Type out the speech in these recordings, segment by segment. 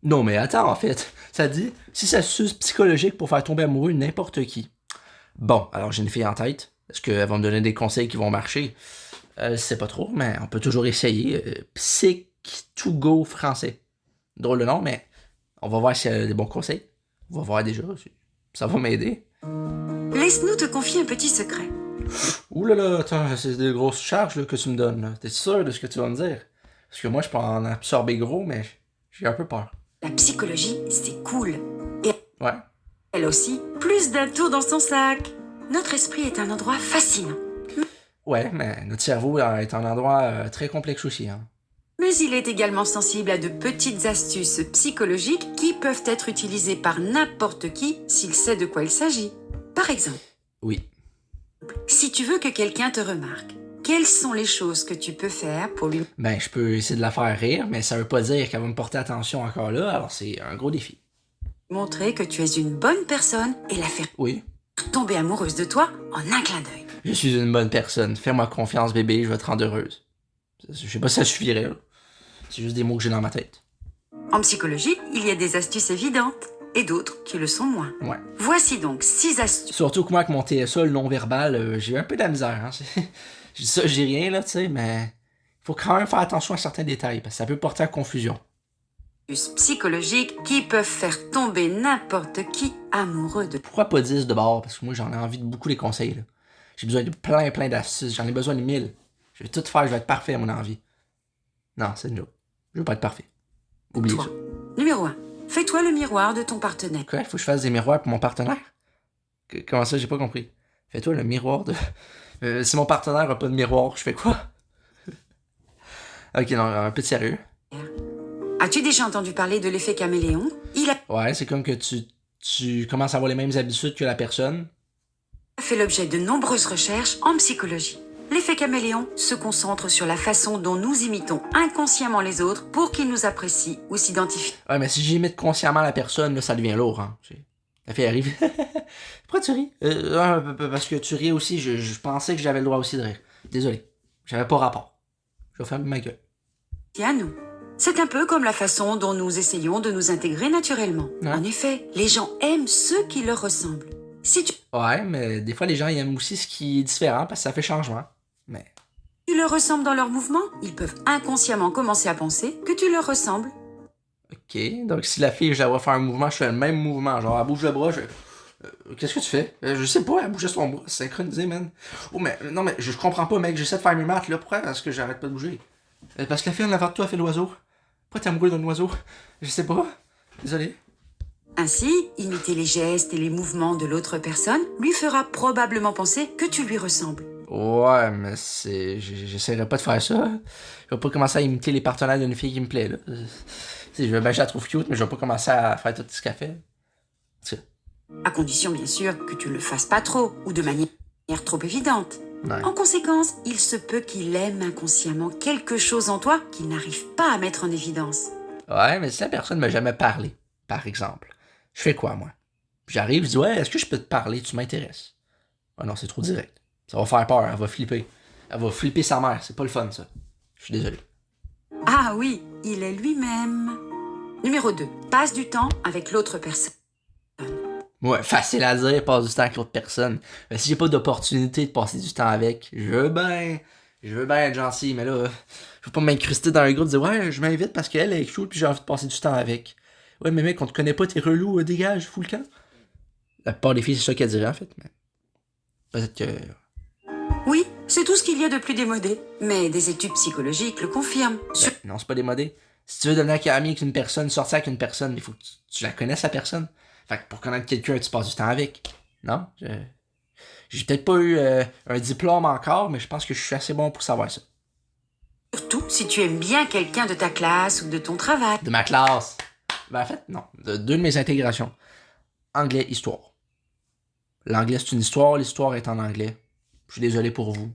Non, mais attends, en fait. Ça dit, si ça s'use psychologique pour faire tomber amoureux n'importe qui. Bon, alors j'ai une fille en tête. Est-ce qu'elle va me donner des conseils qui vont marcher? Je sais pas trop, mais on peut toujours essayer. Psych2Go français. Drôle de nom, mais on va voir si elle a des bons conseils. On va voir déjà. Ça va m'aider. Laisse-nous te confier un petit secret. Ouh là là, attends, c'est des grosses charges là, que tu me donnes. Là. T'es sûr de ce que tu vas me dire? Parce que moi, je peux en absorber gros, mais j'ai un peu peur. La psychologie, c'est cool. Et Ouais. elle aussi, plus d'atouts dans son sac. Notre esprit est un endroit fascinant. Ouais, mais notre cerveau est un endroit très complexe aussi. Hein. Mais il est également sensible à de petites astuces psychologiques qui peuvent être utilisées par n'importe qui s'il sait de quoi il s'agit. Par exemple, Oui. si tu veux que quelqu'un te remarque, quelles sont les choses que tu peux faire pour lui Ben, je peux essayer de la faire rire, mais ça veut pas dire qu'elle va me porter attention encore là, alors c'est un gros défi. montrer que tu es une bonne personne et la faire Oui. tomber amoureuse de toi en un clin d'œil? Je suis une bonne personne. Fais-moi confiance, bébé, je vais te rendre heureuse. Je sais pas si ça suffirait, là. C'est juste des mots que j'ai dans ma tête. En psychologie, il y a des astuces évidentes et d'autres qui le sont moins. Ouais. Voici donc 6 astuces. Surtout que moi, avec mon TSA, le non-verbal, j'ai eu un peu de la misère. Hein. Je dis ça, je dis rien, là, tu sais, mais faut quand même faire attention à certains détails, parce que ça peut porter à confusion. Psychologiques qui peuvent faire tomber n'importe qui amoureux de toi. Pourquoi pas 10 de bord? Parce que moi, j'en ai envie de beaucoup les conseils, là. J'ai besoin de plein d'astuces, j'en ai besoin de 1000. Je vais tout faire, je vais être parfait à mon envie. Non, c'est une joke. Je veux pas être parfait. Oublie Toi. ça. Numéro 1. Fais-toi le miroir de ton partenaire. Quoi? Faut que je fasse des miroirs pour mon partenaire? Comment ça, j'ai pas compris. Fais-toi le miroir de... si mon partenaire a pas de miroir, je fais quoi? Ok, non, un peu de sérieux. As-tu déjà entendu parler de l'effet caméléon? Il a Ouais, c'est comme que tu commences à avoir les mêmes habitudes que la personne. fait l'objet de nombreuses recherches en psychologie. L'effet caméléon se concentre sur la façon dont nous imitons inconsciemment les autres pour qu'ils nous apprécient ou s'identifient. Ouais, mais si j'imite consciemment la personne, là, ça devient lourd, hein. La fille arrive. Pourquoi tu ris? Parce que tu ris aussi, je pensais que j'avais le droit aussi de rire. Désolé. J'avais pas rapport. Je vais fermer ma gueule. Et à nous. C'est un peu comme la façon dont nous essayons de nous intégrer naturellement. Ouais. En effet, les gens aiment ceux qui leur ressemblent. Si Ouais, mais des fois, les gens ils aiment aussi ce qui est différent parce que ça fait changement. Mais. tu leur ressembles dans leurs mouvements, ils peuvent inconsciemment commencer à penser que tu leur ressembles. Ok, donc si la fille, je la vois faire un mouvement, je fais le même mouvement. Genre, elle bouge le bras, je fais. Qu'est-ce que tu fais? Je sais pas, elle bougeait son bras, c'est synchronisé, man. Oh, mais non, mais je comprends pas, mec, j'essaie de faire mes maths, là. Pourquoi est-ce que j'arrête pas de bouger? Parce que la fille en avant de toi a fait l'oiseau. Pourquoi t'es amoureux d'un oiseau? Je sais pas. Désolé. Ainsi, imiter les gestes et les mouvements de l'autre personne lui fera probablement penser que tu lui ressembles. Ouais, mais c'est. J'essaierai pas de faire ça. Je vais pas commencer à imiter les partenaires d'une fille qui me plaît, là. Tu sais, ben, je la trouve cute, mais je vais pas commencer à faire tout ce qu'elle fait. À condition, bien sûr, que tu ne le fasses pas trop ou de manière trop évidente. Ouais. En conséquence, il se peut qu'il aime inconsciemment quelque chose en toi qu'il n'arrive pas à mettre en évidence. Ouais, mais si la personne m'a jamais parlé, par exemple, je fais quoi, moi? J'arrive, je dis, ouais, est-ce que je peux te parler? Tu m'intéresses. Ah non, c'est trop direct. Ça va faire peur, elle va flipper. Elle va flipper sa mère, c'est pas le fun, ça. Je suis désolé. Ah oui, il est lui-même. Numéro 2. Passe du temps avec l'autre personne. Ouais, facile à dire, passe du temps avec l'autre personne. Mais si j'ai pas d'opportunité de passer du temps avec, je veux bien être gentil, mais là, je veux pas m'incruster dans un groupe et dire, ouais, je m'invite parce qu'elle est chaude puis j'ai envie de passer du temps avec. Ouais, mais mec, on te connaît pas, t'es relou, dégage, fous le camp. La plupart des filles, c'est ça qu'elles diraient, en fait, mais peut-être que... Oui, c'est tout ce qu'il y a de plus démodé. Mais des études psychologiques le confirment. Ben, non, c'est pas démodé. Si tu veux devenir ami avec une personne, sortir avec une personne, il faut que tu la connaisses, la personne. Fait que pour connaître quelqu'un, tu passes du temps avec. Non? J'ai peut-être pas eu un diplôme encore, mais je pense que je suis assez bon pour savoir ça. Surtout si tu aimes bien quelqu'un de ta classe ou de ton travail. De ma classe. Ben en fait, non. De deux de mes intégrations. Anglais, histoire. L'anglais, c'est une histoire, l'histoire est en anglais. Je suis désolé pour vous.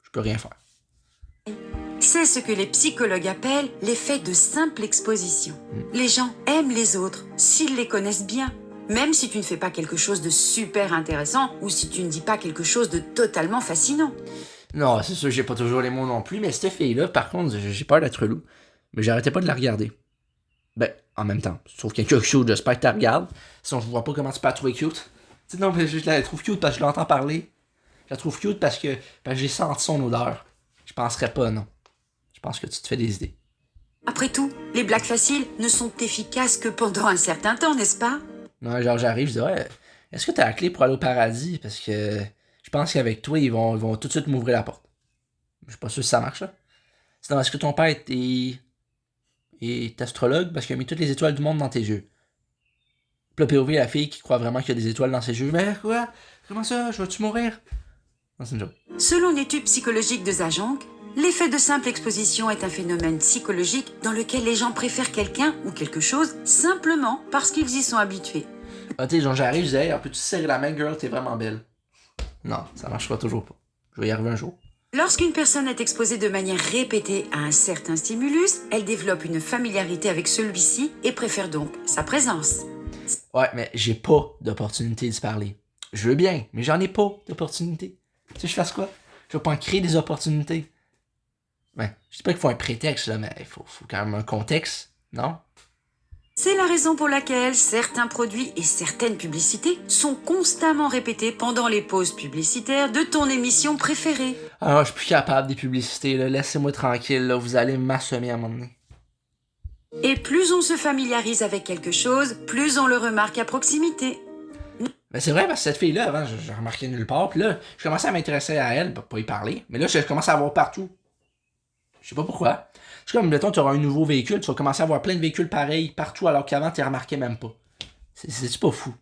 Je peux rien faire. C'est ce que les psychologues appellent l'effet de simple exposition. Les gens aiment les autres s'ils les connaissent bien. Même si tu ne fais pas quelque chose de super intéressant ou si tu ne dis pas quelque chose de totalement fascinant. Non, c'est sûr, j'ai pas toujours les mots non plus, mais cette fille-là, par contre, j'ai peur d'être relou. Mais j'arrêtais pas de la regarder. Ben, en même temps, tu trouves quelqu'un cute, j'espère que tu la regardes. Sinon, je vois pas comment tu peux la trouver cute. Tu sais, non, mais je la trouve cute parce que je l'entends parler. Je la trouve cute parce que j'ai senti son odeur. Je penserais pas, non. Je pense que tu te fais des idées. Après tout, les blagues faciles ne sont efficaces que pendant un certain temps, n'est-ce pas? Non, genre, j'arrive, je dis, ouais, est-ce que t'as la clé pour aller au paradis? Parce que je pense qu'avec toi, ils vont tout de suite m'ouvrir la porte. Je suis pas sûr si ça marche, là. Sinon, est-ce que ton père est astrologue? Parce qu'il a mis toutes les étoiles du monde dans tes yeux. Puis là, POV, la fille qui croit vraiment qu'il y a des étoiles dans ses yeux. Mais quoi? Comment ça? Je vais-tu mourir? Non, c'est une joke. Selon une étude psychologique de Zajanc, l'effet de simple exposition est un phénomène psychologique dans lequel les gens préfèrent quelqu'un ou quelque chose simplement parce qu'ils y sont habitués. Ah, tu sais, genre, j'arrive, je dis, hey, peux-tu serrer la main, girl? T'es vraiment belle. Non, ça marchera toujours pas. Je vais y arriver un jour. Lorsqu'une personne est exposée de manière répétée à un certain stimulus, elle développe une familiarité avec celui-ci et préfère donc sa présence. Ouais, mais j'ai pas d'opportunité de se parler. Je veux bien, mais j'en ai pas d'opportunité. Tu sais, je fasse quoi? Je vais pas en créer des opportunités. Ouais, je dis pas qu'il faut un prétexte, là, mais il faut quand même un contexte, non? C'est la raison pour laquelle certains produits et certaines publicités sont constamment répétés pendant les pauses publicitaires de ton émission préférée. Ah, je suis plus capable des publicités, là. Laissez-moi tranquille, là. Vous allez m'assommer à un moment donné. Et plus on se familiarise avec quelque chose, plus on le remarque à proximité. Mais c'est vrai, parce que cette fille-là, avant, je remarquais nulle part. Puis là, je commençais à m'intéresser à elle, pour pas y parler. Mais là, je commence à la voir partout. Je sais pas pourquoi. C'est comme, mettons, tu auras un nouveau véhicule, tu vas commencer à avoir plein de véhicules pareils partout, alors qu'avant, tu les remarquais même pas. C'est pas fou.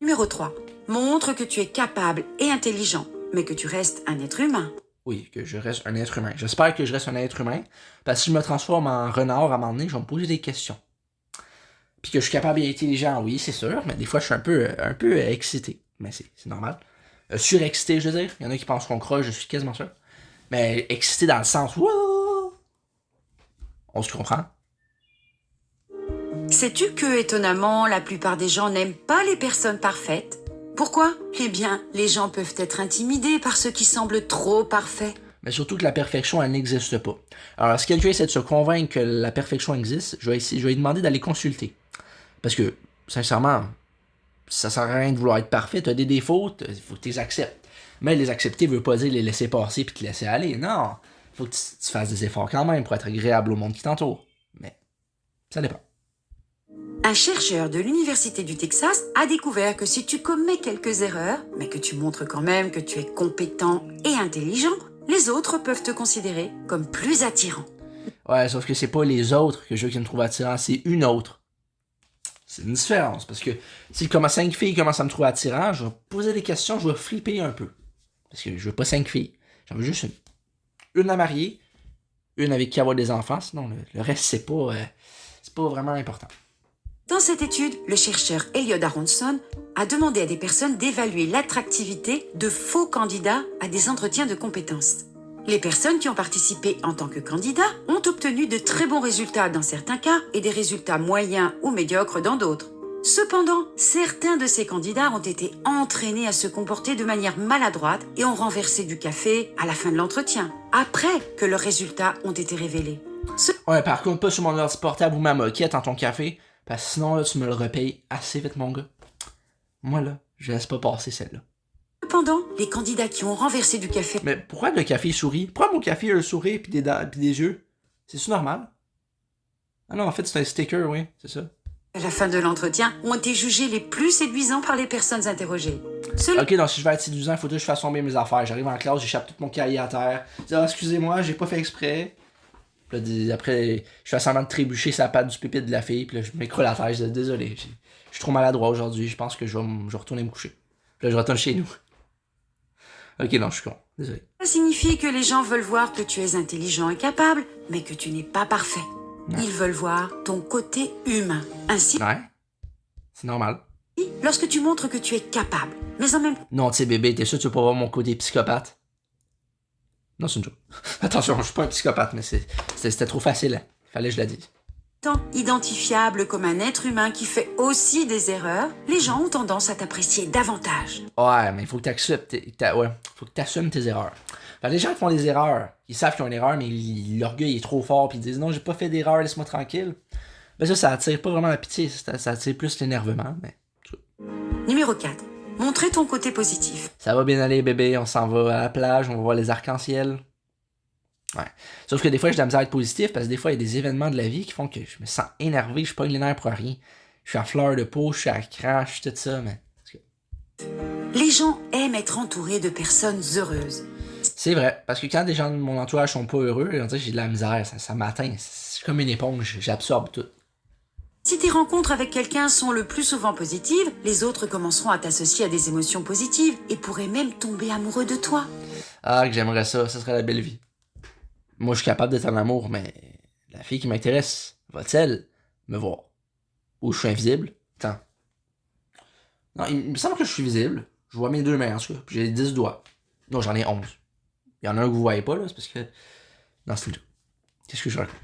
Numéro 3. Montre que tu es capable et intelligent, mais que tu restes un être humain. Oui, que je reste un être humain. J'espère que je reste un être humain, parce que si je me transforme en renard à un moment donné, je vais me poser des questions. Puis que je suis capable et intelligent, oui, c'est sûr, mais des fois, je suis un peu excité. Mais c'est normal. Surexcité, je veux dire. Il y en a qui pensent qu'on croche, je suis quasiment sûr. Mais excité dans le sens, wouah! On se comprend? Sais-tu que, étonnamment, la plupart des gens n'aiment pas les personnes parfaites? Pourquoi? Eh bien, les gens peuvent être intimidés par ce qui semble trop parfait. Mais surtout que la perfection, elle n'existe pas. Alors, si quelqu'un essaie de se convaincre que la perfection existe, je vais lui demander d'aller consulter. Parce que, sincèrement, ça sert à rien de vouloir être parfait. Tu as des défauts, il faut que tu les acceptes. Mais les accepter veut pas dire les laisser passer puis te laisser aller. Non, il faut que tu fasses des efforts quand même pour être agréable au monde qui t'entoure. Mais ça dépend. Un chercheur de l'Université du Texas a découvert que si tu commets quelques erreurs, mais que tu montres quand même que tu es compétent et intelligent, les autres peuvent te considérer comme plus attirant. Ouais, sauf que c'est pas les autres que je veux qu'ils me trouvent attirant, c'est une autre. C'est une différence, parce que si comme 5 filles commencent à me trouver attirant, je vais poser des questions, je vais flipper un peu. Parce que je veux pas 5 filles, j'en veux juste une. Une à marier, une avec qui avoir des enfants, sinon le reste c'est pas vraiment important. Dans cette étude, le chercheur Elliot Aronson a demandé à des personnes d'évaluer l'attractivité de faux candidats à des entretiens de compétences. Les personnes qui ont participé en tant que candidats ont obtenu de très bons résultats dans certains cas et des résultats moyens ou médiocres dans d'autres. Cependant, certains de ces candidats ont été entraînés à se comporter de manière maladroite et ont renversé du café à la fin de l'entretien, après que leurs résultats ont été révélés. Ouais, par contre, pas sur mon ordi portable ou ma moquette en ton café, parce que sinon, là, tu me le repayes assez vite, mon gars. Moi, là, je laisse pas passer celle-là. Cependant, les candidats qui ont renversé du café... Mais pourquoi le café sourit? Pourquoi mon café a un sourire pis des yeux? C'est-tu normal? Ah non, en fait, c'est un sticker, oui, c'est ça. À la fin de l'entretien, ont été jugés les plus séduisants par les personnes interrogées. Ok, donc si je veux être séduisant, il faut que je fasse tomber mes affaires. J'arrive en classe, j'échappe tout mon cahier à terre. Je dis, ah, excusez-moi, j'ai pas fait exprès. Puis là, après, je fais semblant de trébucher sa patte du pupitre de la fille. Puis là, je m'écroule à terre. Je dis, désolé, je suis trop maladroit aujourd'hui. Je pense que je vais retourner me coucher. Puis là, je retourne chez nous. Ok, non, je suis con. Désolé. Ça signifie que les gens veulent voir que tu es intelligent et capable, mais que tu n'es pas parfait. Ouais. Ils veulent voir ton côté humain. Ainsi, Ouais. C'est normal. lorsque tu montres que tu es capable, mais en même Non, tu sais, bébé, t'es sûr que tu veux pas voir mon côté psychopathe? Non, c'est une joke. Attention, je suis pas un psychopathe, mais c'était trop facile. Hein. Fallait que je la dise. temps identifiable comme un être humain qui fait aussi des erreurs, les gens ont tendance à t'apprécier davantage. Ouais, mais il faut que t'acceptes. Ouais, faut que t'assumes tes erreurs. Fait que les gens qui font des erreurs, ils savent qu'ils ont une erreur, mais l'orgueil est trop fort, puis ils disent non, j'ai pas fait d'erreur, laisse-moi tranquille. Ben ça attire pas vraiment la pitié, ça attire plus l'énervement, mais... Numéro 4. Montrer ton côté positif. Ça va bien aller, bébé, on s'en va à la plage, on va voir les arcs-en-ciel. Ouais. Sauf que des fois, j'ai de la misère à être positif, parce que des fois, il y a des événements de la vie qui font que je me sens énervé, je pogne les nerfs pour rien. Je suis à fleur de peau, je suis à cran, je suis tout ça, mais... Les gens aiment être entourés de personnes heureuses. C'est vrai, parce que quand des gens de mon entourage sont pas heureux, on dirait que j'ai de la misère, ça m'atteint. C'est comme une éponge, j'absorbe tout. Si tes rencontres avec quelqu'un sont le plus souvent positives, les autres commenceront à t'associer à des émotions positives et pourraient même tomber amoureux de toi. Ah, que j'aimerais ça serait la belle vie. Moi, je suis capable d'être en amour, mais la fille qui m'intéresse, va-t-elle me voir? Ou je suis invisible? Attends. Non, il me semble que je suis visible. Je vois mes 2 mains, en tout cas. Puis j'ai 10 doigts. Non, j'en ai 11. Il y en a un que vous voyez pas, là, c'est parce que... Non, c'est tout. Qu'est-ce que je raconte?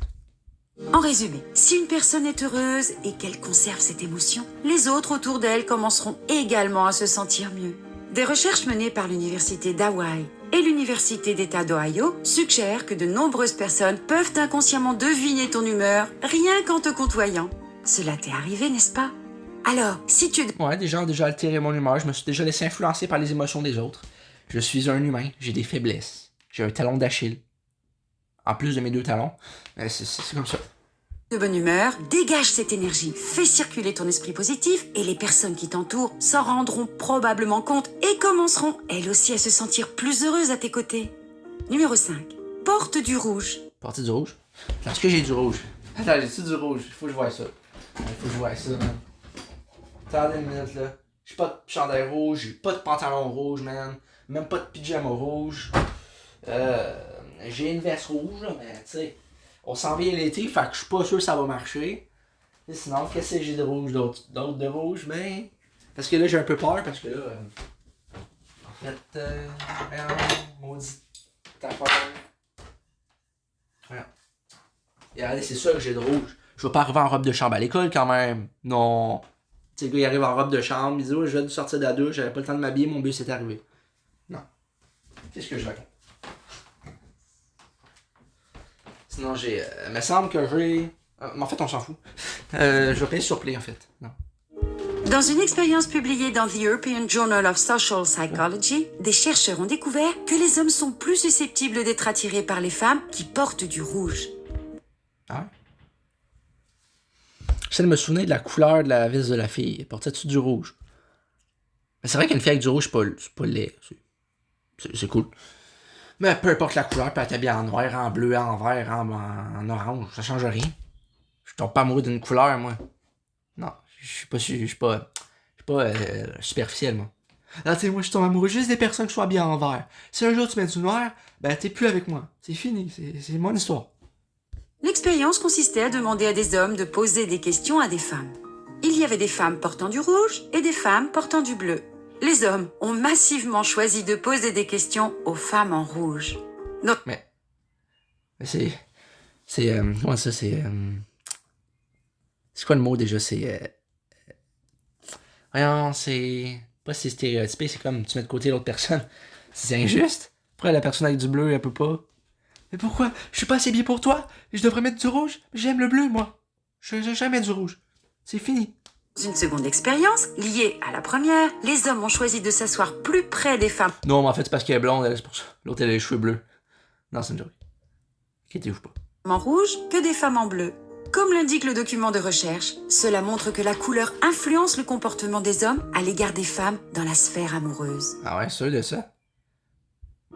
En résumé, si une personne est heureuse et qu'elle conserve cette émotion, les autres autour d'elle commenceront également à se sentir mieux. Des recherches menées par l'Université d'Hawaï et l'Université d'État d'Ohio suggèrent que de nombreuses personnes peuvent inconsciemment deviner ton humeur rien qu'en te côtoyant. Cela t'est arrivé, n'est-ce pas? Alors, si tu... Ouais, des gens ont déjà altéré mon humeur, je me suis déjà laissé influencer par les émotions des autres. Je suis un humain, j'ai des faiblesses. J'ai un talon d'Achille. En plus de mes 2 talons. C'est comme ça. De bonne humeur, dégage cette énergie, fais circuler ton esprit positif et les personnes qui t'entourent s'en rendront probablement compte et commenceront elles aussi à se sentir plus heureuses à tes côtés. Numéro 5. Porte du rouge. Porter du rouge? Est-ce que j'ai du rouge? Attends, j'ai-tu du rouge? Il faut que je voie ça. Il faut que je voie ça, man. Attendez une minute, là. J'ai pas de chandail rouge, j'ai pas de pantalon rouge, man. Même pas de pyjama rouge. J'ai une veste rouge, là, mais tu sais, on s'en vient l'été, fait que je suis pas sûr que ça va marcher. Et sinon, qu'est-ce que j'ai de rouge d'autre de rouge? Ben, parce que là, j'ai un peu peur, parce que là, en fait, maudit affaire. Voilà. Et regardez, c'est ça que j'ai de rouge. Je vais pas arriver en robe de chambre à l'école quand même. Non. Tu sais, le gars, il arrive en robe de chambre, il dit, oh, je viens de sortir de la douche, j'avais pas le temps de m'habiller, mon bus est arrivé. Non. Qu'est-ce que je raconte? Sinon, j'ai. Me semble que j'ai. Mais en fait, on s'en fout. Je vais payer sur Play, en fait. Non. Dans une expérience publiée dans The European Journal of Social Psychology, des chercheurs ont découvert que les hommes sont plus susceptibles d'être attirés par les femmes qui portent du rouge. Ah ouais? J'essaie de me souvenir de la couleur de la veste de la fille. Portait-tu du rouge? Mais c'est vrai qu'une fille avec du rouge, c'est pas laid. C'est cool. Mais peu importe la couleur, peut être habillée en noir, en bleu, en vert, en orange, ça change rien. Je tombe pas amoureux d'une couleur, moi. Non, je suis pas superficiel, moi. Ah, tu sais, moi, je tombe amoureux juste des personnes qui sont habillées en vert. Si un jour tu mets du noir, ben t'es plus avec moi. C'est fini, c'est mon histoire. L'expérience consistait à demander à des hommes de poser des questions à des femmes. Il y avait des femmes portant du rouge et des femmes portant du bleu. Les hommes ont massivement choisi de poser des questions aux femmes en rouge. Mais c'est comment ça, c'est quoi le mot déjà? Voyons, c'est pas si stéréotypé, c'est comme tu mets de côté l'autre personne. C'est injuste. Pourquoi la personne avec du bleu, elle peut pas? Mais pourquoi? Je suis pas assez bien pour toi? Je devrais mettre du rouge? J'aime le bleu, moi. Je vais jamais mettre du rouge. C'est fini. Dans une seconde expérience, liée à la première, les hommes ont choisi de s'asseoir plus près des femmes Non, mais en fait, c'est parce qu'elle est blonde, c'est pour ça. L'autre, elle a les cheveux bleus. Non, c'est une joke. Inquiétez-vous pas. en rouge que des femmes en bleu. Comme l'indique le document de recherche, cela montre que la couleur influence le comportement des hommes à l'égard des femmes dans la sphère amoureuse. Ah ouais, sûr de ça?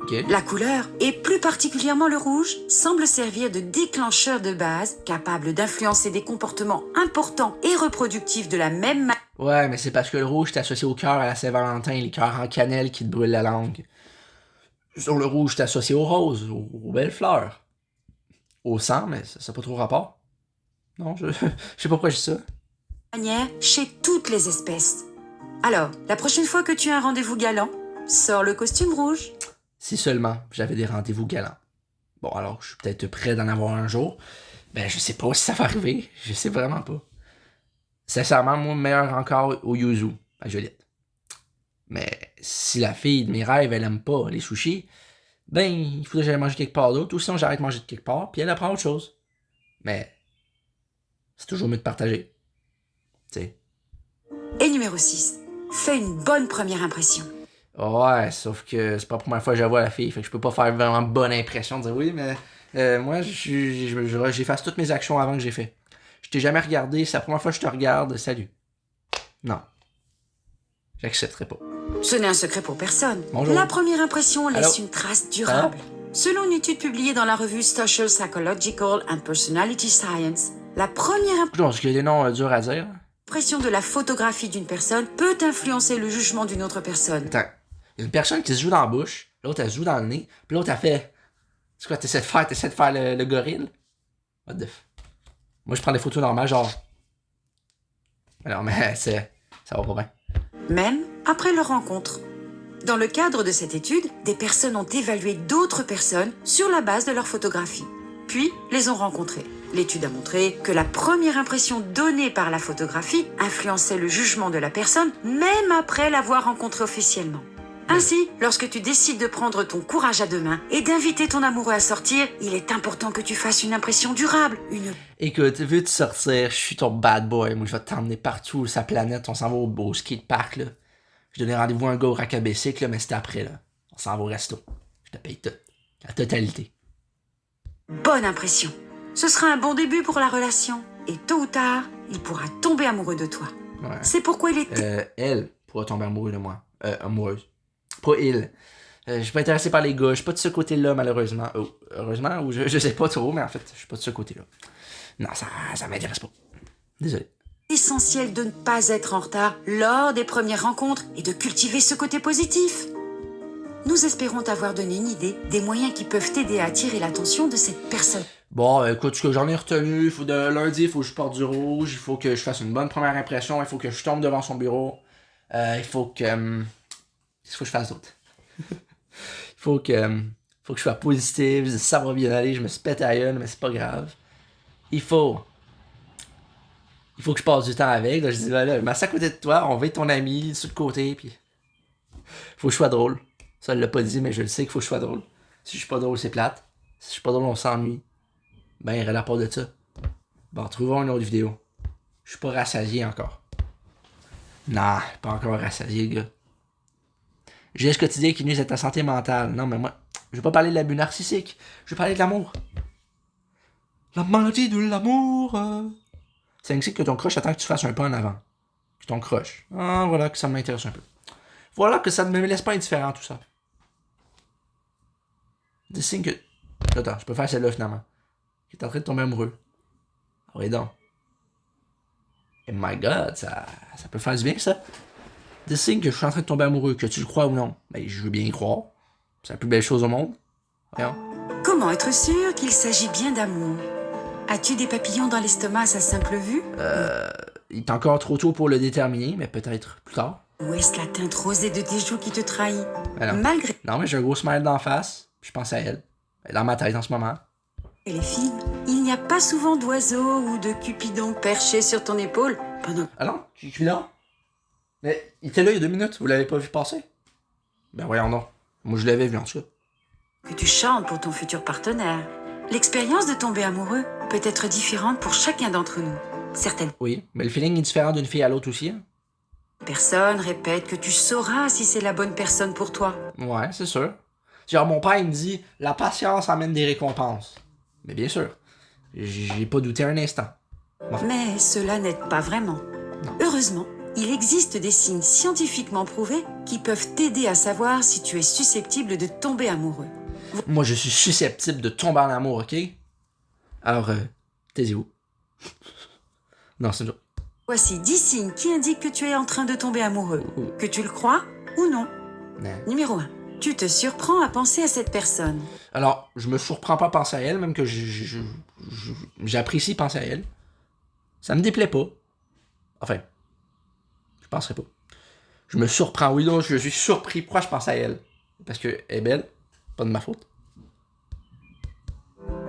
Ok. La couleur, et plus particulièrement le rouge, semble servir de déclencheur de base, capable d'influencer des comportements importants et reproductifs de la même manière. Ouais, mais c'est parce que le rouge est associé au cœur à la Saint-Valentin, les cœurs en cannelle qui te brûlent la langue. Sur le rouge, t'es associé au rose, aux belles fleurs. Au sang, mais ça n'a pas trop rapport. Non, je sais pas pourquoi je dis ça. Chez toutes les espèces. Alors, la prochaine fois que tu as un rendez-vous galant, sors le costume rouge. Si seulement j'avais des rendez-vous galants. Bon, alors, je suis peut-être prêt d'en avoir un jour. Ben, je sais pas si ça va arriver. Je sais vraiment pas. Sincèrement, moi, meilleur encore au yuzu, à Joliette. Mais si la fille de mes rêves, elle aime pas les sushis, ben, il faudrait que j'aille manger quelque part d'autre, ou sinon j'arrête de manger de quelque part, puis elle apprend autre chose. Mais c'est toujours mieux de partager. Tu sais. Et numéro 6. Fais une bonne première impression. Ouais, sauf que c'est pas la première fois que je vois la fille, fait que je peux pas faire vraiment bonne impression de dire oui, mais moi, j'efface toutes mes actions avant que j'ai fait. Je t'ai jamais regardé, c'est la première fois que je te regarde, salut. Non. J'accepterai pas. Ce n'est un secret pour personne. Bonjour. La première impression laisse Allô? une trace durable. Allô? Selon une étude publiée dans la revue Social Psychological and Personality Science, la première Parce qu'il y a des noms durs à dire. impression de la photographie d'une personne peut influencer le jugement d'une autre personne. Attends, il y a une personne qui se joue dans la bouche, l'autre elle se joue dans le nez, puis l'autre elle fait. C'est quoi, t'essaies de faire le gorille? What the f. Moi je prends des photos normales, genre. Alors, mais ça va pas bien. Même après leur rencontre. Dans le cadre de cette étude, des personnes ont évalué d'autres personnes sur la base de leur photographie, puis les ont rencontrées. L'étude a montré que la première impression donnée par la photographie influençait le jugement de la personne, même après l'avoir rencontrée officiellement. Ainsi, lorsque tu décides de prendre ton courage à deux mains et d'inviter ton amoureux à sortir, il est important que tu fasses une impression durable, Écoute, veux-tu sortir? Je suis ton bad boy. Moi, je vais t'emmener partout sur sa planète. On s'en va au skatepark, là. Je donnais rendez-vous à un gars au rack à bicycle, là, mais c'était après, là. On s'en va au resto. Je te paye tout. La totalité. bonne impression. Ce sera un bon début pour la relation. Et tôt ou tard, il pourra tomber amoureux de toi. Ouais. C'est pourquoi il est... Elle pourra tomber amoureuse de moi. Amoureuse. Pas il. Je suis pas intéressé par les gars. Je suis pas de ce côté-là, malheureusement. Heureusement, ou je sais pas trop, mais en fait, je suis pas de ce côté-là. Non, ça m'intéresse pas. Désolé. essentiel de ne pas être en retard lors des premières rencontres et de cultiver ce côté positif. Nous espérons t'avoir donné une idée des moyens qui peuvent t'aider à attirer l'attention de cette personne. Bon, écoute, ce que j'en ai retenu, lundi, il faut que je porte du rouge, il faut que je fasse une bonne première impression, il faut que je tombe devant son bureau, il faut que... qu'est-ce que je fasse d'autre? il faut que je sois positif, ça va bien aller, je me suis pété à gueule, mais c'est pas grave. Il faut que je passe du temps avec, là, je dis, là, je m'assieds à côté de toi, on va être ton ami, sur le côté, puis... Faut que je sois drôle. Ça, elle l'a pas dit, mais je le sais qu'il faut que je sois drôle. Si je suis pas drôle, c'est plate. Si je suis pas drôle, on s'ennuie. Ben, il y aurait la part de ça. Bon, trouvons une autre vidéo. Je suis pas rassasié encore. Non, pas encore rassasié, gars. Gestes quotidiens qui nuisent à ta santé mentale. Non, mais moi, je vais pas parler de l'abus narcissique. Je vais parler de l'amour. La maladie de l'amour. Ça indique que ton crush attend que tu fasses un pas en avant. Que ton crush. Ah, voilà que ça m'intéresse un peu. Voilà que ça ne me laisse pas indifférent, tout ça. Des signes que... Attends, je peux faire celle-là, finalement. Qui est en train de tomber amoureux. Ah oui, donc. Oh my god, ça peut faire du bien, ça. Des signes que je suis en train de tomber amoureux, que tu le crois ou non. Ben, je veux bien y croire. C'est la plus belle chose au monde. Voyons. Comment être sûr qu'il s'agit bien d'amour? As-tu des papillons dans l'estomac à sa simple vue? Il est encore trop tôt pour le déterminer, mais peut-être plus tard. Ou est-ce la teinte rosée de tes joues qui te trahit? Ben non. Malgré Non, mais j'ai un gros smile d'en face, puis je pense à elle. Elle est dans ma tête en ce moment. les films, il n'y a pas souvent d'oiseaux ou de cupidons perchés sur ton épaule pendant... Ah non, tu es là? Mais il était là il y a 2 minutes, vous l'avez pas vu passer? Ben voyons donc. Moi je l'avais vu en tout cas. que tu chantes pour ton futur partenaire. L'expérience de tomber amoureux peut être différente pour chacun d'entre nous. Certaines Oui, mais le feeling est différent d'une fille à l'autre aussi. Hein? personnes répètent que tu sauras si c'est la bonne personne pour toi. Ouais, c'est sûr. Genre mon père il me dit, la patience amène des récompenses. Mais bien sûr, j'ai pas douté un instant. Mais cela n'aide pas vraiment. Heureusement, il existe des signes scientifiquement prouvés qui peuvent t'aider à savoir si tu es susceptible de tomber amoureux. Moi je suis susceptible de tomber en amour, ok? Alors, taisez-vous. Non, c'est une joke. Voici 10 signes qui indiquent que tu es en train de tomber amoureux, que tu le crois ou non. Non. Numéro 1. Tu te surprends à penser à cette personne. Alors, je me surprends pas à penser à elle, même que j'apprécie penser à elle. Ça me déplaît pas. Enfin, je penserais pas. Je me surprends, oui, non, je suis surpris. Pourquoi je pense à elle? Parce qu'elle est belle, pas de ma faute.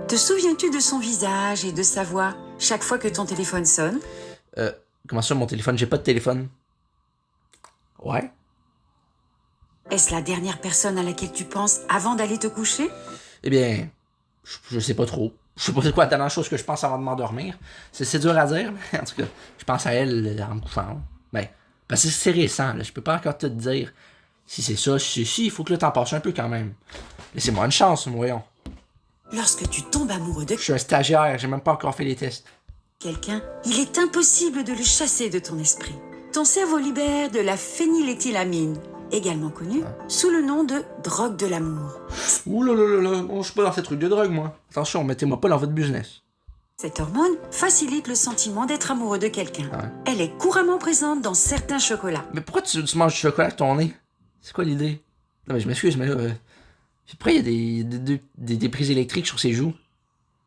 Te souviens-tu de son visage et de sa voix chaque fois que ton téléphone sonne? Comment ça, mon téléphone? J'ai pas de téléphone. Ouais? Est-ce la dernière personne à laquelle tu penses avant d'aller te coucher? Eh bien, je sais pas trop. Je sais pas c'est quoi la dernière chose que je pense avant de m'endormir. C'est dur à dire, mais en tout cas, je pense à elle en me couchant. Ben, parce que c'est récent, là. Je peux pas encore te dire si c'est ça, si il faut que là t'en passes un peu quand même. Laissez-moi une chance, voyons. Lorsque tu tombes amoureux de Je suis un stagiaire, j'ai même pas encore fait les tests. quelqu'un, il est impossible de le chasser de ton esprit. Ton cerveau libère de la phényléthylamine, également connue sous le nom de drogue de l'amour. Ouh là là là là, bon, je suis pas dans ces trucs de drogue, moi. Attention, mettez-moi pas dans votre business. Cette hormone facilite le sentiment d'être amoureux de quelqu'un. Ouais. Elle est couramment présente dans certains chocolats. Mais pourquoi tu manges du chocolat avec ton nez? C'est quoi l'idée? Non mais je m'excuse, mais là... pourquoi il y a des prises électriques sur ses joues?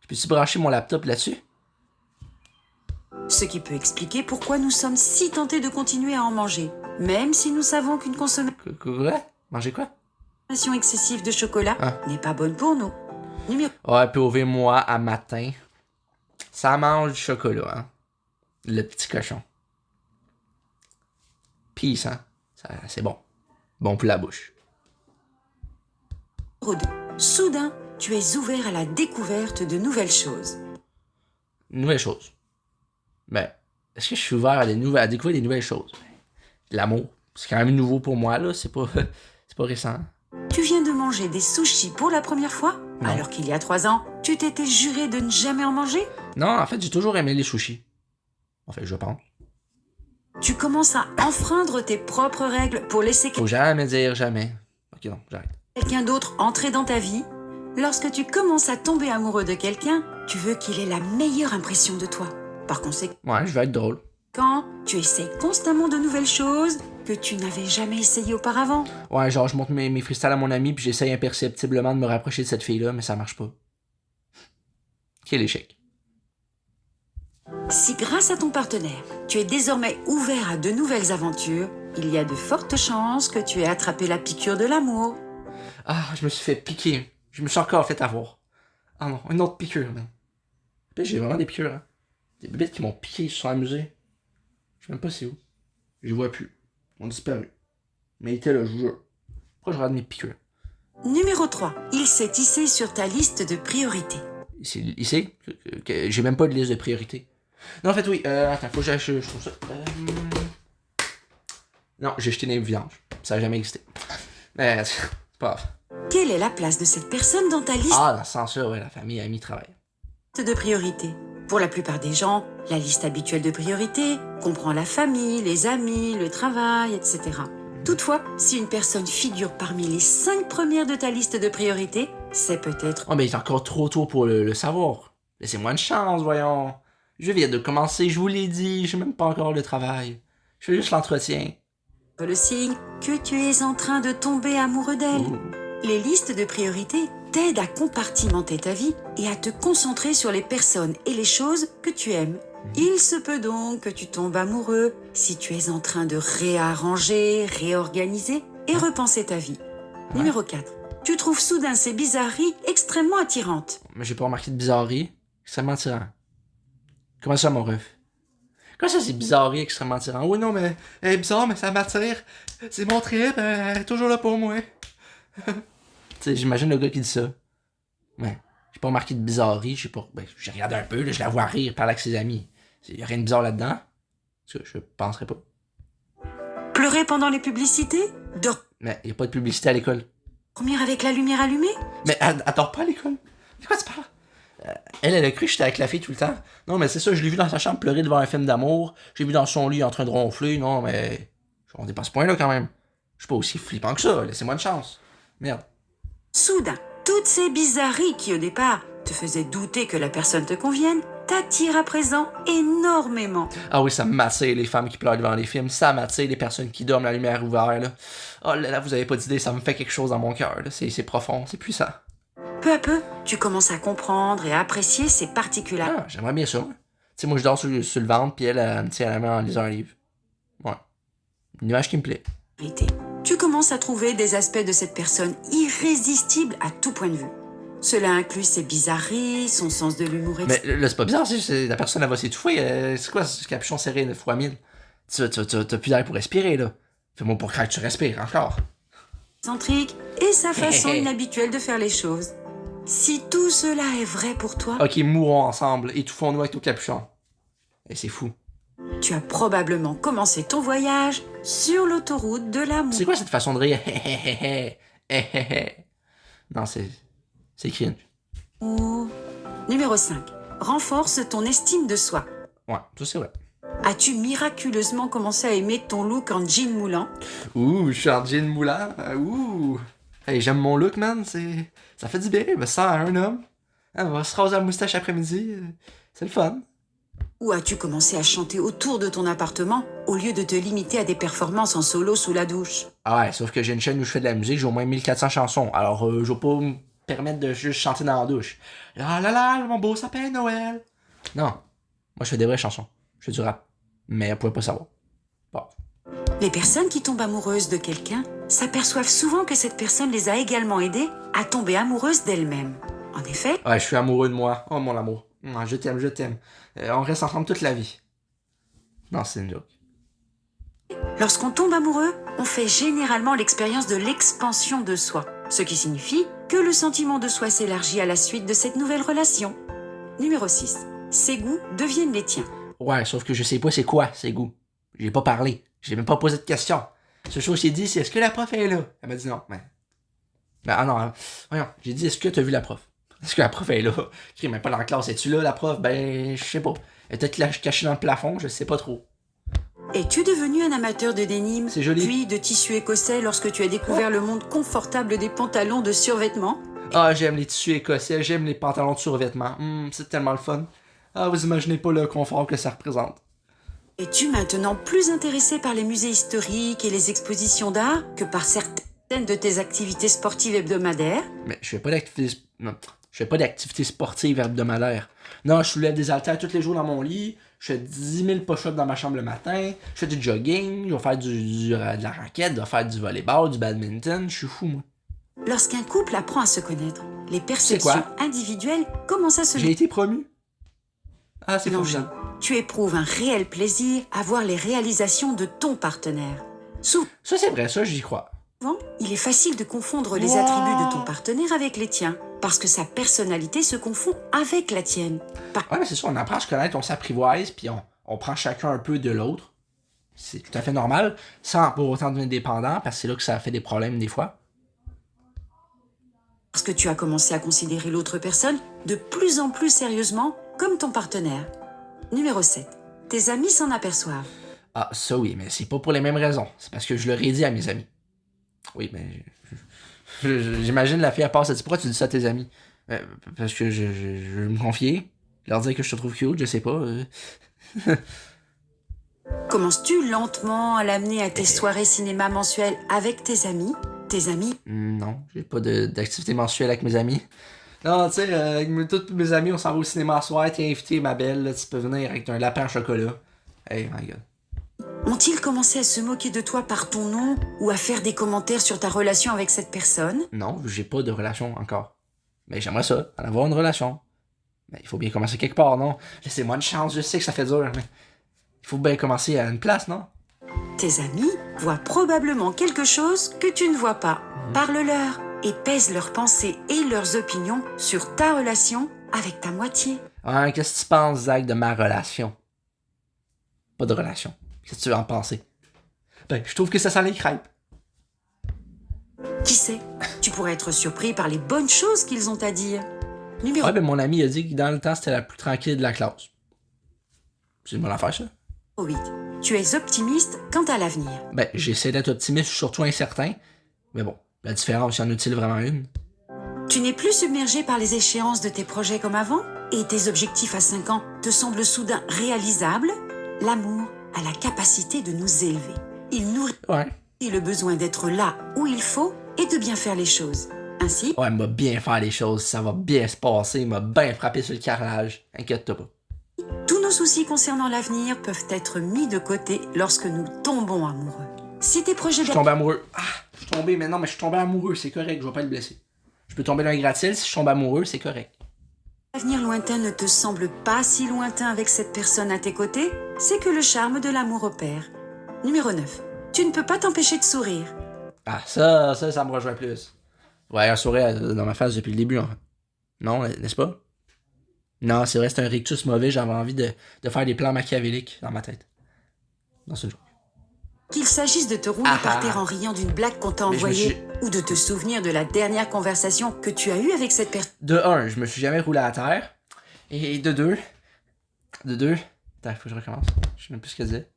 Je peux-tu brancher mon laptop là-dessus? Ce qui peut expliquer pourquoi nous sommes si tentés de continuer à en manger, même si nous savons qu'une consommation Quoi? Manger quoi? excessive de chocolat Ah. n'est pas bonne pour nous. Numéro Ouais, POV, moi, à matin, ça mange du chocolat, hein. Le petit cochon. Peace, hein. C'est bon. Bon pour la bouche. 2. Soudain, tu es ouvert à la découverte de nouvelles choses. Nouvelle chose. Ben, est-ce que je suis ouvert à découvrir des nouvelles choses? L'amour. C'est quand même nouveau pour moi, là. C'est pas récent. Tu viens de manger des sushis pour la première fois, Non. alors qu'il y a 3 ans, tu t'étais juré de ne jamais en manger. Non, en fait, j'ai toujours aimé les sushis. En fait, je pense. Tu commences à enfreindre tes propres règles pour laisser Faut jamais dire jamais. Ok, non, j'arrête. quelqu'un d'autre entrer dans ta vie. Lorsque tu commences à tomber amoureux de quelqu'un, tu veux qu'il ait la meilleure impression de toi. Par conséquent, Ouais, je vais être drôle. tu essaies constamment de nouvelles choses que tu n'avais jamais essayées auparavant. Ouais, genre, je montre mes freestyles à mon ami, puis j'essaye imperceptiblement de me rapprocher de cette fille-là, mais ça marche pas. Quel échec. Si grâce à ton partenaire, tu es désormais ouvert à de nouvelles aventures, il y a de fortes chances que tu aies attrapé la piqûre de l'amour. Ah, je me suis fait piquer. Je me suis encore fait avoir. Ah non, une autre piqûre, man. Puis j'ai vraiment des piqûres, hein. Des bébêtes qui m'ont piqué, ils se sont amusés. Je sais même pas c'est où. Je les vois plus. Ils ont disparu. Mais ils étaient là, je vous jure. Pourquoi je regarde mes piqûres? Numéro 3. Il s'est hissé sur ta liste de priorités. Il sait que j'ai même pas de liste de priorités. Non, en fait, oui. Attends, faut que j'aille. Je trouve ça. Non, j'ai jeté des vidanges. Ça a jamais existé. Mais c'est pas grave. Quelle est la place de cette personne dans ta liste Ah, dans ce sens-là, ouais, la famille, amis, travail. de priorités? Pour la plupart des gens, la liste habituelle de priorités comprend la famille, les amis, le travail, etc. Toutefois, si une personne figure parmi les 5 premières de ta liste de priorités, c'est peut-être Oh, mais il est encore trop tôt pour le savoir. Laissez-moi une chance, voyons. Je viens de commencer, je vous l'ai dit, j'ai même pas encore le travail. Je fais juste l'entretien. le signe que tu es en train de tomber amoureux d'elle. Ouh. Les listes de priorités t'aident à compartimenter ta vie et à te concentrer sur les personnes et les choses que tu aimes. Il se peut donc que tu tombes amoureux si tu es en train de réarranger, réorganiser et repenser ta vie. Numéro 4. Tu trouves soudain ces bizarreries extrêmement attirantes. Mais j'ai pas remarqué de bizarrerie. Extrêmement attirant. Comment ça, mon ref? Comment ça, c'est bizarrerie extrêmement attirant? Oui, non, mais elle est bizarre, mais ça m'attire. C'est mon trip, elle est toujours là pour moi. Tu sais, j'imagine le gars qui dit ça. Ouais. J'ai pas remarqué de bizarrerie, je sais pas. Ben, j'ai regardé un peu, là, je la vois rire, parler avec ses amis. Y a rien de bizarre là-dedans. Ça, je penserais pas. Pleurer pendant les publicités? Mais y a pas de publicité à l'école. Dormir avec la lumière allumée? Mais elle dort pas à l'école. De quoi tu parles? Elle a cru que j'étais avec la fille tout le temps. Non, mais c'est ça, je l'ai vu dans sa chambre pleurer devant un film d'amour. J'ai vu dans son lit en train de ronfler. Non, mais on n'est pas à ce point-là quand même. Je suis pas aussi flippant que ça. Laissez-moi une chance. Merde. Soudain, toutes ces bizarreries qui au départ te faisaient douter que la personne te convienne, t'attirent à présent énormément. Ah oui, ça m'attire les femmes qui pleurent devant les films. Ça m'attire les personnes qui dorment la lumière ouverte. Là. Oh là là, vous avez pas d'idée, ça me fait quelque chose dans mon cœur. C'est profond, c'est puissant. Peu à peu, tu commences à comprendre et à apprécier ces particularités. Ah, j'aimerais bien ça. Tu sais, moi je dors sur le ventre, puis elle me tient à la main en lisant un livre. Ouais. Une image qui me plaît. Tu commences à trouver des aspects de cette personne irrésistibles à tout point de vue. Cela inclut ses bizarreries, son sens de l'humour. Mais là, c'est pas bizarre, la personne elle va s'étouffer. C'est quoi ce capuchon serré 9 fois 1000? T'as plus d'air pour respirer, là. Fais-moi pour croire que tu respires encore. Excentrique et sa façon inhabituelle de faire les choses. Si tout cela est vrai pour toi, Ok, mourons ensemble, étouffons-nous avec nos capuchons. Et c'est fou. tu as probablement commencé ton voyage sur l'autoroute de l'amour. C'est quoi cette façon de rire? Non, c'est cringe. Numéro 5. Renforce ton estime de soi. Ouais, ça c'est vrai. As-tu miraculeusement commencé à aimer ton look en jean moulant? Ouh, je suis en jean moulant. Ouh. Hey, j'aime mon look, man. Ça fait du bien. Je me sens un homme. Ah, on va se raser la moustache après-midi. C'est le fun. Ou as-tu commencé à chanter autour de ton appartement au lieu de te limiter à des performances en solo sous la douche? Ah ouais, sauf que j'ai une chaîne où je fais de la musique, j'ai au moins 1400 chansons. Alors, je vais pas me permettre de juste chanter dans la douche. La la la, mon beau sapin Noël. Non. Moi, je fais des vraies chansons. Je fais du rap. Mais elle pouvait pas savoir. Bon. Les personnes qui tombent amoureuses de quelqu'un s'aperçoivent souvent que cette personne les a également aidées à tomber amoureuses d'elles-mêmes. En effet, Ouais, je suis amoureux de moi. Oh, mon amour. Je t'aime, je t'aime. On reste ensemble toute la vie. Non, c'est une joke. lorsqu'on tombe amoureux, on fait généralement l'expérience de l'expansion de soi, ce qui signifie que le sentiment de soi s'élargit à la suite de cette nouvelle relation. Numéro 6. Ses goûts deviennent les tiens. Ouais, sauf que je sais pas c'est quoi, ses goûts. J'ai pas parlé. J'ai même pas posé de question. Ce chose que j'ai dit, c'est est-ce que la prof est là? Elle m'a dit non. Mais... ah non, voyons. J'ai dit est-ce que t'as vu la prof? Est-ce que la prof est là? Crie, mais pas dans la classe. Es-tu là, la prof? Ben, je sais pas. Elle est peut-être cachée dans le plafond, je sais pas trop. Es-tu devenu un amateur de denim, C'est joli. puis de tissu écossais lorsque tu as découvert le monde confortable des pantalons de survêtement? Ah, j'aime les tissus écossais, j'aime les pantalons de survêtement. C'est tellement le fun. Ah, vous imaginez pas le confort que ça représente. Es-tu maintenant plus intéressé par les musées historiques et les expositions d'art que par certaines de tes activités sportives hebdomadaires? Mais je fais pas d'activité... Non. Je fais pas d'activité sportive hebdomadaire. Non, je soulève des haltères tous les jours dans mon lit. Je fais 10 000 push-ups dans ma chambre le matin. Je fais du jogging. Je vais faire de la raquette. Je vais faire du volleyball, du badminton. Je suis fou, moi. Lorsqu'un couple apprend à se connaître, les perceptions individuelles commencent à se... J'ai été promu. Ah, c'est fou, mélanger. ça. Tu éprouves un réel plaisir à voir les réalisations de ton partenaire. Souvent, Ça, c'est vrai. Ça, j'y crois. il est facile de confondre les attributs de ton partenaire avec les tiens, parce que sa personnalité se confond avec la tienne. Ouais, mais c'est ça. On apprend à se connaître, on s'apprivoise, puis on prend chacun un peu de l'autre. C'est tout à fait normal, sans pour autant devenir dépendant, parce que c'est là que ça fait des problèmes des fois. Parce que tu as commencé à considérer l'autre personne de plus en plus sérieusement comme ton partenaire. Numéro 7. Tes amis s'en aperçoivent. Ah, ça oui, mais c'est pas pour les mêmes raisons. C'est parce que je leur ai dit à mes amis. Oui, mais... j'imagine la fille à part, ça dit pourquoi tu dis ça à tes amis? Parce que je veux me confier, leur dire que je te trouve cute, je sais pas. Commences-tu lentement à l'amener à tes soirées cinéma mensuelles avec tes amis? Tes amis Non, j'ai pas d'activité mensuelle avec mes amis. Non, tu sais, avec tous mes amis, on s'en va au cinéma à soir, t'es invité, ma belle, là, tu peux venir avec un lapin à chocolat. Hey, my god. ont-ils commencé à se moquer de toi par ton nom ou à faire des commentaires sur ta relation avec cette personne? Non, j'ai pas de relation encore. Mais j'aimerais ça, en avoir une relation. Mais il faut bien commencer quelque part, non? Laissez-moi une chance, je sais que ça fait dur, mais... il faut bien commencer à une place, non? Tes amis voient probablement quelque chose que tu ne vois pas. Parle-leur et pèse leurs pensées et leurs opinions sur ta relation avec ta moitié. Ouais, qu'est-ce que tu penses, Zach, de ma relation? Pas de relation. Qu'est-ce que tu veux en penser? Ben, je trouve que ça sent les crêpes. Qui sait, tu pourrais être surpris par les bonnes choses qu'ils ont à dire. Numéro Ouais, ben mon ami a dit que dans le temps, c'était la plus tranquille de la classe. C'est une bonne affaire, ça? 8. Tu es optimiste quant à l'avenir. Ben, j'essaie d'être optimiste, surtout incertain. Mais bon, la différence, y en a-t-il vraiment une? Tu n'es plus submergé par les échéances de tes projets comme avant et tes objectifs à 5 ans te semblent soudain réalisables. L'amour a la capacité de nous élever. Il nourrit Ouais. le besoin d'être là où il faut et de bien faire les choses. Ainsi, Ouais, il m'a bien faire les choses, ça va bien se passer, il m'a bien frappé sur le carrelage. Inquiète-toi pas. tous nos soucis concernant l'avenir peuvent être mis de côté lorsque nous tombons amoureux. Si tes projets Je suis tombé amoureux. Ah, je suis tombé, mais non, mais je suis tombé amoureux, c'est correct, je vais pas être blessé. Je peux tomber dans un gratte-ciel, si je tombe amoureux, c'est correct. d'avenir lointain ne te semble pas si lointain avec cette personne à tes côtés, c'est que le charme de l'amour opère. Numéro 9. Tu ne peux pas t'empêcher de sourire. Ah, ça me rejoint plus. Ouais, un sourire dans ma face depuis le début, en fait. Non, n'est-ce pas? Non, c'est vrai, c'est un rictus mauvais, j'avais envie de faire des plans machiavéliques dans ma tête. Non, c'est une joke. Qu'il s'agisse de te rouler par terre en riant d'une blague qu'on t'a envoyée, ou de te souvenir de la dernière conversation que tu as eue avec cette personne. De un, je me suis jamais roulé à terre. Et de deux... Attends, faut que je recommence. Je sais même plus ce qu'elle disait.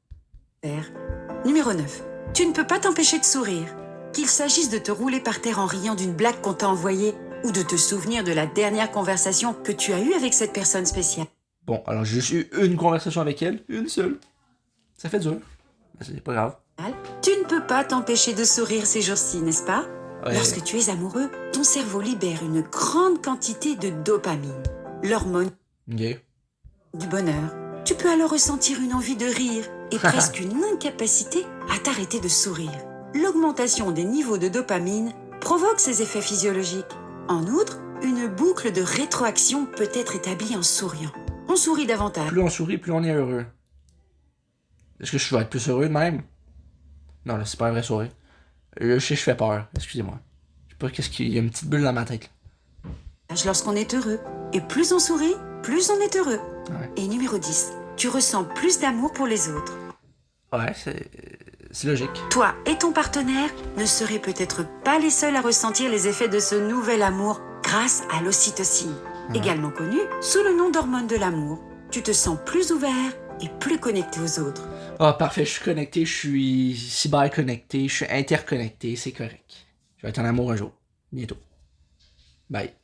Numéro 9. Tu ne peux pas t'empêcher de sourire. Qu'il s'agisse de te rouler par terre en riant d'une blague qu'on t'a envoyée, ou de te souvenir de la dernière conversation que tu as eue avec cette personne spéciale. Bon, alors j'ai juste eu une conversation avec elle, une seule. Ça fait dur. Mais c'est pas grave. Tu ne peux pas t'empêcher de sourire ces jours-ci, n'est-ce pas? Ouais. Lorsque tu es amoureux, ton cerveau libère une grande quantité de dopamine, l'hormone Ok. du bonheur. Tu peux alors ressentir une envie de rire et presque une incapacité à t'arrêter de sourire. L'augmentation des niveaux de dopamine provoque ces effets physiologiques. En outre, une boucle de rétroaction peut être établie en souriant. On sourit davantage. Plus on sourit, plus on est heureux. Est-ce que je vais être plus heureux de même? Non, là, c'est pas un vrai sourire. Je sais, je fais peur. Excusez-moi. Je sais pas qu'est-ce qu'il y a une petite bulle dans ma tête. Lorsqu'on est heureux. Et plus on sourit, plus on est heureux. Ouais. Et numéro 10, tu ressens plus d'amour pour les autres. Ouais, c'est logique. Toi et ton partenaire ne serez peut-être pas les seuls à ressentir les effets de ce nouvel amour grâce à l'ocytocine, également connue sous le nom d'hormone de l'amour. Tu te sens plus ouvert et plus connecté aux autres. Ah, parfait, je suis connecté, je suis cyber-connecté, je suis interconnecté, c'est correct. Je vais être en amour un jour. Bientôt. Bye.